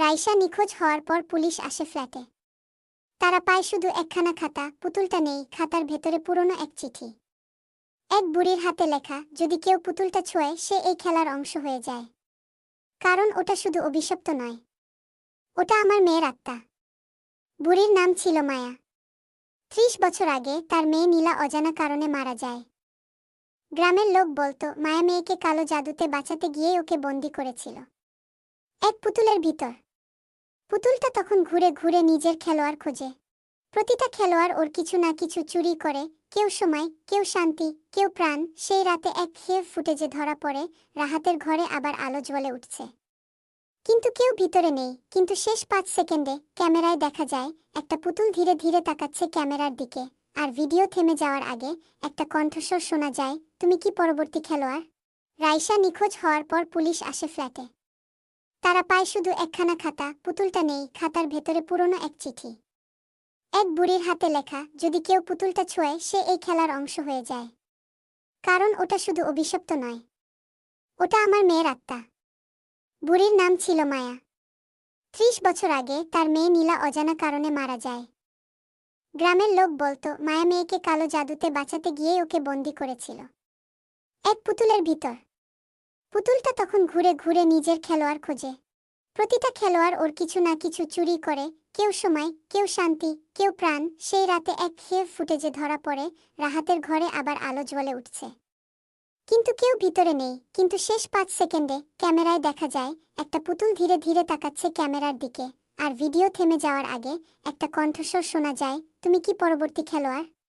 রাইসা নিখোঁজ হওয়ার পর পুলিশ আসে ফ্ল্যাটে। তারা পায় শুধু একখানা খাতা, পুতুলটা নেই, খাতার ভেতরে পুরনো এক চিঠি। এক বুড়ির হাতে লেখা, যদি কেউ পুতুলটা ছোঁয় সে এই খেলার অংশ হয়ে যায়। কারণ ওটা শুধু অভিশপ্ত নয়, ওটা আমার মেয়ের আত্মা। বুড়ির নাম ছিল মায়া। ৩০ বছর আগে তার মেয়ে নীলা অজানা কারণে মারা যায়। গ্রামের লোক বলতো মায়া মেয়েকে কালো জাদুতে বাঁচাতে গিয়েই ওকে বন্দি করেছিল এক পুতুলের ভিতর। পুতুলটা তখন ঘুরে ঘুরে নিজের খেলোয়াড় খোঁজে। প্রতিটা খেলোয়াড় ওর কিছু না কিছু চুরি করে, কেউ সময়, কেউ শান্তি, কেউ প্রাণ। সেই রাতে এক খেয়ে ফুটেজে ধরা পড়ে রাহাতের ঘরে আবার আলো জ্বলে উঠছে, কিন্তু কেউ ভিতরে নেই। কিন্তু শেষ ৫ সেকেন্ডে ক্যামেরায় দেখা যায় একটা পুতুল ধীরে ধীরে তাকাচ্ছে ক্যামেরার দিকে। আর ভিডিও থেমে যাওয়ার আগে একটা কণ্ঠস্বর শোনা যায়, তুমি কি পরবর্তী খেলোয়াড়? রাইসা নিখোঁজ হওয়ার পর পুলিশ আসে ফ্ল্যাটে। তারা পায় শুধু একখানা খাতা, পুতুলটা নেই, খাতার ভেতরে পুরনো এক চিঠি। এক বুড়ির হাতে লেখা, যদি কেউ পুতুলটা ছোঁয় সে এই খেলার অংশ হয়ে যায়। কারণ ওটা শুধু অভিশপ্ত নয়, ওটা আমার মেয়ের আত্মা। বুড়ির নাম ছিল মায়া। ৩০ বছর আগে তার মেয়ে নীলা অজানা কারণে মারা যায়। গ্রামের লোক বলতো মায়া মেয়েকে কালো জাদুতে বাঁচাতে গিয়েই ওকে বন্দি করেছিল এক পুতুলের ভিতর। পুতুলটা তখন ঘুরে ঘুরে নিজের খেলোয়াড় খোঁজে। প্রতিটা খেলোয়াড় ওর কিছু না কিছু চুরি করে, কেউ সময়, কেউ শান্তি, কেউ প্রাণ। সেই রাতে এক খেয়ে ফুটেজে ধরা পড়ে রাহাতের ঘরে আবার আলো জ্বলে উঠছে, কিন্তু কেউ ভিতরে নেই। কিন্তু শেষ ৫ সেকেন্ডে ক্যামেরায় দেখা যায় একটা পুতুল ধীরে ধীরে তাকাচ্ছে ক্যামেরার দিকে। আর ভিডিও থেমে যাওয়ার আগে একটা কণ্ঠস্বর শোনা যায়, তুমি কি পরবর্তী খেলোয়াড়?